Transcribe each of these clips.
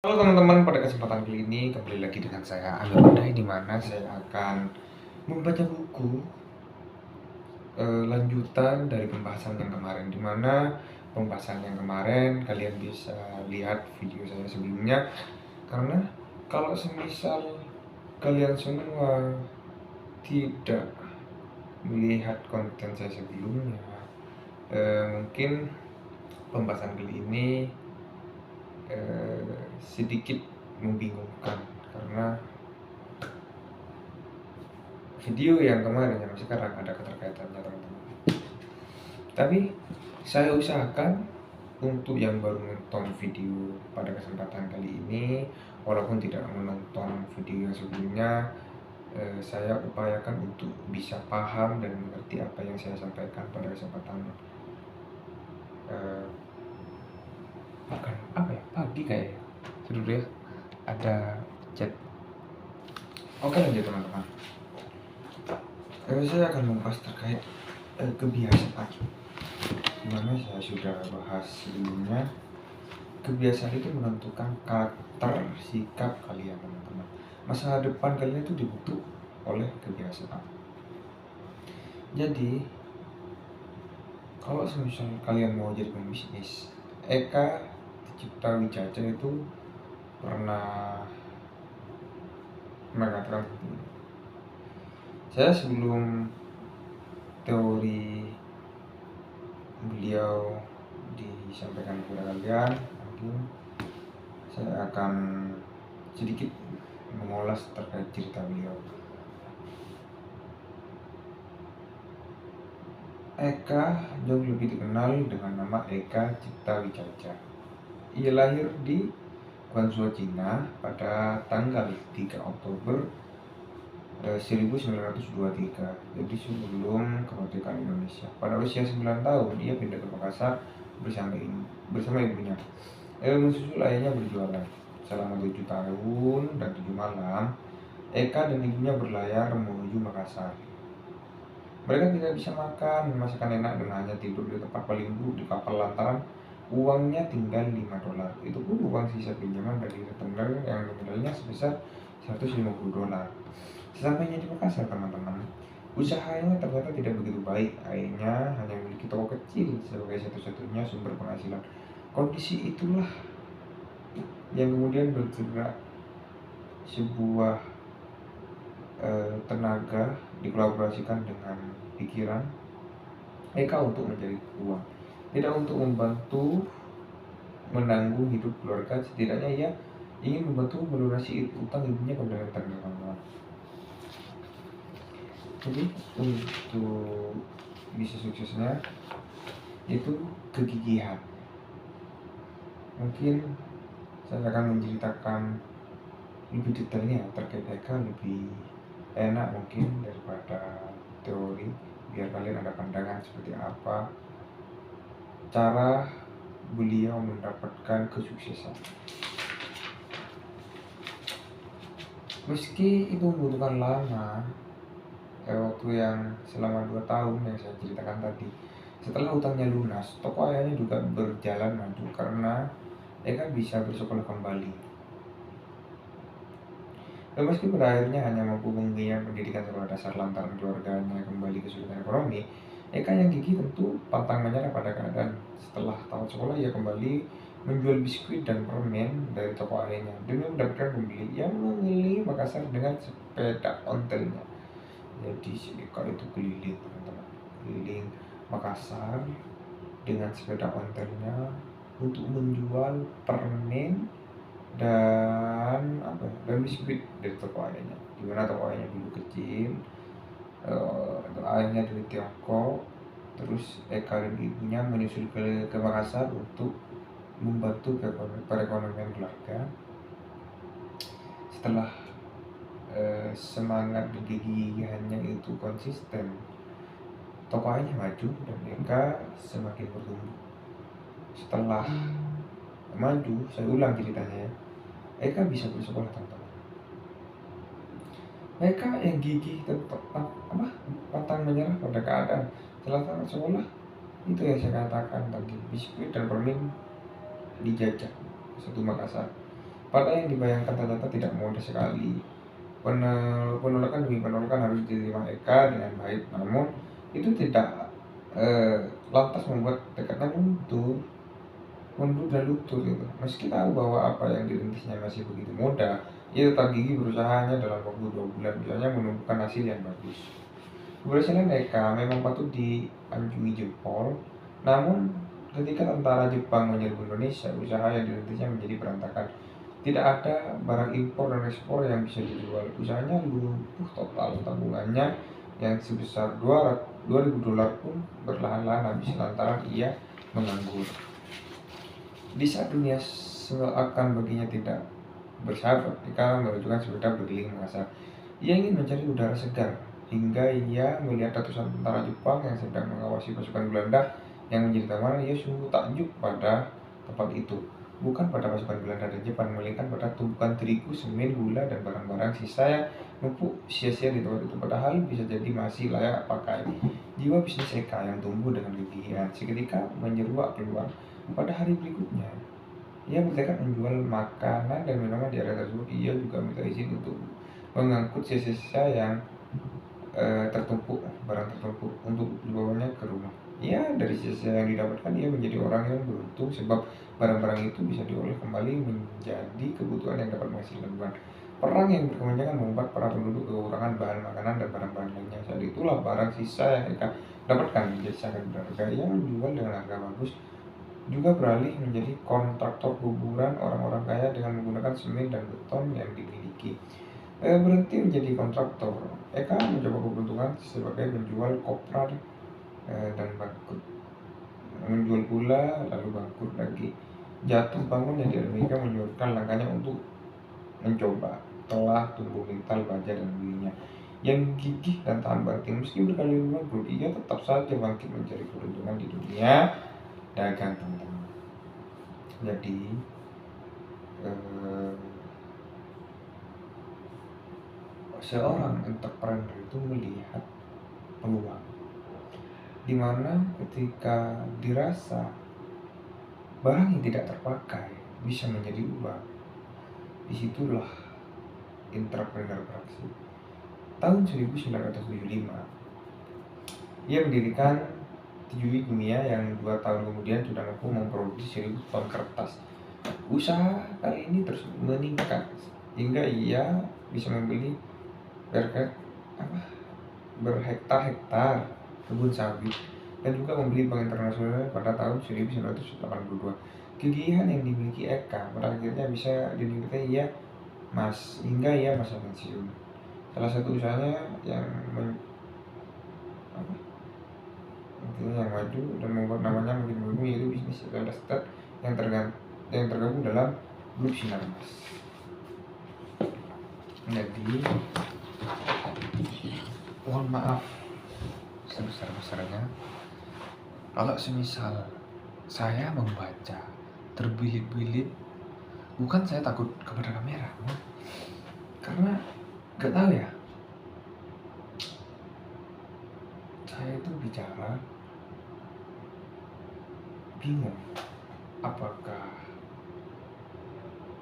Halo teman-teman, pada kesempatan kali ini kembali lagi dengan saya Amir Badai, di mana saya akan membaca buku lanjutan dari pembahasan yang kemarin. Di mana pembahasan yang kemarin kalian bisa lihat video saya sebelumnya, karena kalau semisal kalian semua tidak melihat konten saya sebelumnya, mungkin pembahasan kali ini sedikit membingungkan, karena video yang kemarin yang sekarang ada keterkaitannya teman-teman. Tapi saya usahakan untuk yang baru menonton video pada kesempatan kali ini, walaupun tidak menonton video yang sebelumnya, saya upayakan untuk bisa paham dan mengerti apa yang saya sampaikan pada kesempatan bukan apa ya, pagi kayaknya. Dulu ya ada chat. Oke, lanjut teman-teman. Saya akan membahas terkait kebiasaan. Dimana saya sudah bahas sebelumnya, kebiasaan itu menentukan karakter sikap kalian teman-teman. Masa depan kalian itu dibentuk oleh kebiasaan. Jadi kalau misalnya kalian mau jadi pembisnis, Eka Cipta Wijaja itu pernah mengatakan, saya sebelum teori beliau disampaikan kepada kalian, mungkin saya akan sedikit mengulas terkait cerita beliau. Eka jauh lebih dikenal dengan nama Eka Cipta Wijaja. Ia lahir di Guangzhou, Cina pada tanggal 3 Oktober 1923, jadi sebelum kemerdekaan Indonesia. Pada usia 9 tahun, ia pindah ke Makassar bersama ibunya. Menyusul ayahnya berjualan. Selama 7 tahun dan 7 malam, Eka dan ibunya berlayar menuju Makassar. Mereka tidak bisa makan, masakan enak, dan hanya tidur di tempat paling buruk di kapal lantaran uangnya tinggal $5. Itu pun uang sisa pinjaman dari retender yang nominalnya sebesar $150. Sesampainya di Makassar teman-teman, usahanya ternyata tidak begitu baik. Ayahnya hanya memiliki toko kecil sebagai satu-satunya sumber penghasilan. Kondisi itulah yang kemudian bergerak sebuah tenaga dikolaborasikan dengan pikiran Eka untuk mencari uang, tidak untuk membantu menanggung hidup keluarga. Setidaknya ia ingin membantu melunasi utang ibunya kepada teman-teman. Jadi untuk bisa suksesnya itu kegigihan. Mungkin saya akan menceritakan lebih detailnya terkait Eka, lebih enak mungkin daripada teori, biar kalian ada pandangan seperti apa cara beliau mendapatkan kesuksesan. Meski itu membutuhkan lama, waktu yang selama 2 tahun yang saya ceritakan tadi, setelah utangnya lunas, toko ayahnya juga berjalan maju karena Eka bisa bersekolah kembali. Dan meski pada akhirnya hanya mampu memberikan pendidikan sekolah dasar lantaran keluarganya kembali kesulitan ekonomi, Eka yang gigih tentu pantang menyerah pada keadaan. Setelah tamat sekolah, ia kembali menjual biskuit dan permen dari toko ayahnya demi mendapatkan pembeli yang mengelilingi Makassar dengan sepeda ontelnya. Jadi si Eka itu keliling teman-teman, keliling Makassar dengan sepeda ontelnya untuk menjual permen dan biskuit dari toko ayahnya. Dimana toko ayahnya dulu kecil, ayahnya dari Tiongkok, terus Eka dan ibunya menyusul ke Makassar untuk membantu perekonomian keluarga. Setelah semangat dan kegigihannya itu konsisten, toko ayahnya maju dan Eka semakin bertumbuh. Setelah maju, saya ulang ceritanya ya, Eka bisa bersekolah teman-teman. Eka yang gigih tetap pantang menyerah pada keadaan. Setelah tamat sekolah, itu yang saya katakan tadi, biskuit dan permen dijajah satu Makassar. Pada yang dibayangkan ternyata tidak mudah sekali. Penolakan demi penolakan harus diterima Eka dengan baik, namun itu tidak lantas membuat tekadnya mundur dan lutut gitu. Meski tahu bahwa apa yang dirintisnya masih begitu mudah, ia tetap gigih berusahanya dalam waktu 2 bulan misalnya menumbuhkan hasil yang bagus. Keberhasilan Eka memang patut dianjungi jempol, namun ketika tentara Jepang menyerbu Indonesia, usaha yang dirintisnya menjadi berantakan. Tidak ada barang impor dan ekspor yang bisa dijual. Usahanya lumpuh total, tabungannya yang sebesar $2.000 pun berlahan-lahan habis lantaran ia menganggur. Di saat dunia seakan baginya tidak bersahabat, Eka menunjukkan sepeda berkeliling Makassar. Ia ingin mencari udara segar, hingga ia melihat ratusan tentara Jepang yang sedang mengawasi pasukan Belanda yang menjadi tawanan. Ia sungguh takjub pada tempat itu. Bukan pada pasukan Belanda dan Jepang, melainkan pada tumpukan terigu, semen, gula, dan barang-barang sisa yang numpuk sia-sia di tempat itu. Padahal bisa jadi masih layak pakai. Jiwa bisnis Eka yang tumbuh dengan kegigihan seketika menyeruak keluar. Pada hari berikutnya, ia bertekad menjual makanan dan minuman di area tersebut. Ia juga minta izin untuk mengangkut sisa-sisa yang tertumpuk, barang tertumpuk untuk dibawanya ke rumah. Ya, dari sisa yang didapatkan ia menjadi orang yang beruntung sebab barang-barang itu bisa diolah kembali menjadi kebutuhan yang dapat menghasilkan uang. Perang yang berkepanjangan membuat para penduduk kekurangan bahan makanan dan barang-barang lainnya. Saat itulah barang sisa yang mereka dapatkan menjadi sangat berharga. Ia menjual dengan harga bagus, juga beralih menjadi kontraktor kuburan orang-orang kaya dengan menggunakan semen dan beton yang dimiliki. Berhenti menjadi kontraktor, Eka mencoba keberuntungan sebagai penjual kopra dan bangkrut. Menjual pula lalu bangkrut lagi. Jatuh bangun yang di Amerika menyuruhkan langkahnya untuk mencoba. Telah tumbuh mental baja dan dirinya yang gigih dan tahan banting. Meski berkali-kali bangkrut, ia tetap saja bangkit mencari keberuntungan di dunia dagang, teman-teman. Jadi seorang entrepreneur itu melihat peluang, dimana ketika dirasa barang yang tidak terpakai bisa menjadi uang, disitulah entrepreneur beraksi. Tahun 1975, ia mendirikan Tijui Kimia yang 2 tahun kemudian sudah mampu memproduksi 1.000 ton kertas. Usaha kali ini terus meningkat hingga ia bisa membeli berhektar-hektar kebun sawit dan juga membeli bank internasional pada tahun 1982. Kegigihan yang dimiliki Eka pada akhirnya bisa dinilai hingga ia masa pensiun. Salah satu usahanya yang maju dan membuat namanya makin maju yaitu bisnis real estate yang tergabung dalam grup Sinarmas. Jadi mohon maaf sebesar-besarnya kalau semisal saya membaca terbilit-bilit. Bukan saya takut kepada kamera, karena gak tahu ya, saya itu bicara bingung apakah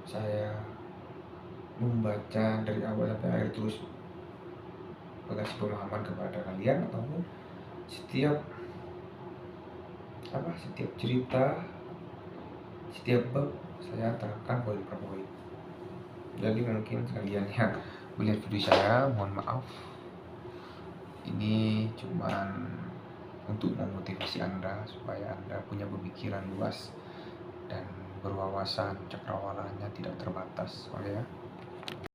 saya membaca dari awal sampai akhir terus mengasih pemahaman kepada kalian, ataupun setiap cerita, setiap bab saya terangkan poin per poin. Jadi mungkin kalian yang melihat video saya, mohon maaf, ini cuman untuk memotivasi Anda supaya Anda punya pemikiran luas dan berwawasan, cakrawalannya tidak terbatas. Oke ya.